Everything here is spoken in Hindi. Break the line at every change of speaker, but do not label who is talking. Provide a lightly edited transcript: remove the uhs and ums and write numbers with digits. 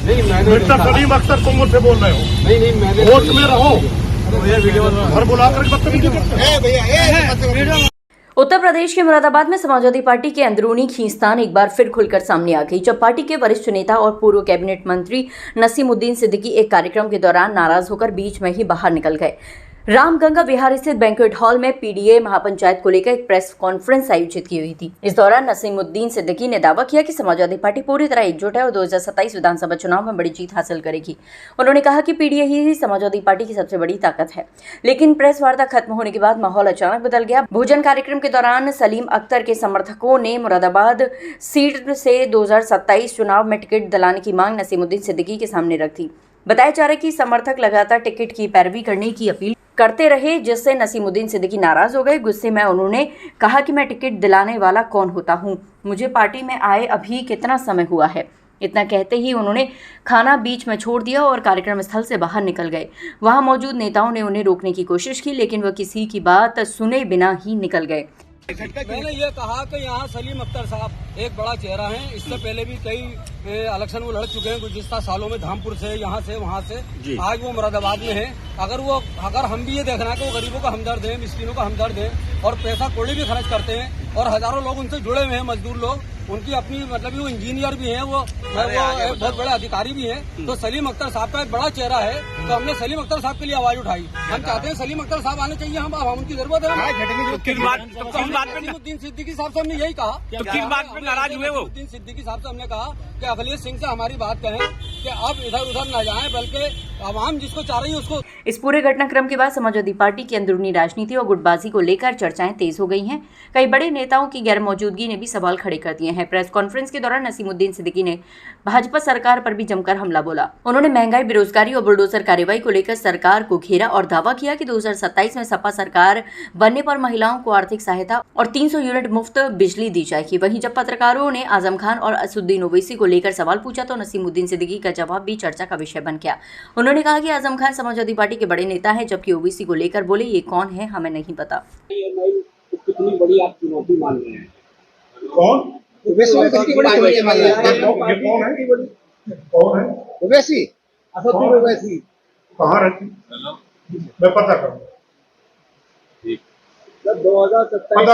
नहीं मैंने
मिस्टर सलीम अख्तर तुम मुझसे बोल रहे हो।
नहीं मैंने
होश में रहो। घर बुला कर बदतमीजी करते हो।
उत्तर प्रदेश के मुरादाबाद में समाजवादी पार्टी के अंदरूनी खींचतान एक बार फिर खुलकर सामने आ गई, जब पार्टी के वरिष्ठ नेता और पूर्व कैबिनेट मंत्री नसीमुद्दीन सिद्दीकी एक कार्यक्रम के दौरान नाराज होकर बीच में ही बाहर निकल गए। रामगंगा विहार स्थित बैंक्वेट हॉल में पीडीए महापंचायत को लेकर एक प्रेस कॉन्फ्रेंस आयोजित की हुई थी। इस दौरान नसीमुद्दीन सिद्दीकी ने दावा किया कि समाजवादी पार्टी पूरी तरह एकजुट है और 2027 विधानसभा चुनाव में बड़ी जीत हासिल करेगी। उन्होंने कहा कि पीडीए ही समाजवादी पार्टी की सबसे बड़ी ताकत है। लेकिन प्रेस वार्ता खत्म होने के बाद माहौल अचानक बदल गया। भोजन कार्यक्रम के दौरान सलीम अख्तर के समर्थकों ने मुरादाबाद सीट से 2027 चुनाव में टिकट दिलाने की मांग नसीमुद्दीन सिद्दीकी के सामने रख दी। बताया जा रहा है कि समर्थक लगातार टिकट की पैरवी करने की अपील करते रहे, जिससे नसीमुद्दीन सिद्दीकी नाराज हो गए। गुस्से में उन्होंने कहा कि मैं टिकट दिलाने वाला कौन होता हूं, मुझे पार्टी में आए अभी कितना समय हुआ है। इतना कहते ही उन्होंने खाना बीच में छोड़ दिया और कार्यक्रम स्थल से बाहर निकल गए। वहां मौजूद नेताओं ने उन्हें रोकने की कोशिश की, लेकिन वह किसी की बात सुने बिना ही निकल गए।
मैंने ये कहा कि यहाँ सलीम अख्तर साहब एक बड़ा चेहरा है। इससे पहले भी कई इलेक्शन वो लड़ चुके हैं गुज़िश्ता सालों में, धामपुर से, यहाँ से, वहाँ से। आज वो मुरादाबाद में है। अगर हम भी ये देखना है कि वो गरीबों का हमदर्द है, मिस्किनों का हमदर्द है और पैसा कौड़ी भी खर्च करते हैं और हजारों लोग उनसे जुड़े हुए हैं, मजदूर लोग, उनकी अपनी मतलब वो इंजीनियर भी हैं, वो एक बहुत बड़े अधिकारी भी हैं। तो सलीम अख्तर साहब का एक बड़ा चेहरा है, तो हमने सलीम अख्तर साहब के लिए आवाज उठाई। हम चाहते हैं सलीम अख्तर साहब आने चाहिए, हम उनकी जरूरत है। नसीमुद्दीन सिद्दीकी साहब से हमने यही कहा।
तो किस बात पे नाराज हुए वो?
नसीमुद्दीन सिद्दीकी साहब से हमने कहा कि अखिलेश सिंह से हमारी बात कहें कि अब इधर उधर न जाएं, बल्कि आवाम जिसको चाह रही है उसको।
इस पूरे घटनाक्रम के बाद समाजवादी पार्टी की अंदरूनी राजनीति और गुटबाजी को लेकर चर्चाएं तेज हो गई हैं। कई बड़े नेताओं की गैर मौजूदगी ने भी सवाल खड़े कर दिए हैं। प्रेस कॉन्फ्रेंस के दौरान नसीमुद्दीन सिद्दीकी ने भाजपा सरकार पर भी जमकर हमला बोला। उन्होंने महंगाई, बेरोजगारी और बुलडोजर कार्रवाई को लेकर सरकार को घेरा और दावा किया कि 2027 में सपा सरकार बनने पर महिलाओं को आर्थिक सहायता और 300 यूनिट मुफ्त बिजली दी जाएगी। वहीं जब पत्रकारों ने आजम खान और असदुद्दीन ओवैसी को लेकर सवाल पूछा तो नसीमुद्दीन सिद्दीकी का जवाब भी चर्चा का विषय बन गया। उन्होंने कहा कि आजम खान समाजवादी पार्टी के बड़े नेता हैं, जबकि ओवैसी को लेकर बोले ये कौन है हमें नहीं पता।
कितनी बड़ी आप चुनौती मान रहे हैं?
कौन?
ओवैसी में कितनी बड़ी चुनौती मान रहे हैं?
कौन है?
ओवैसी, असदुद्दीन ओवैसी
कहाँ रहती? मैं पता करूँगा।
2027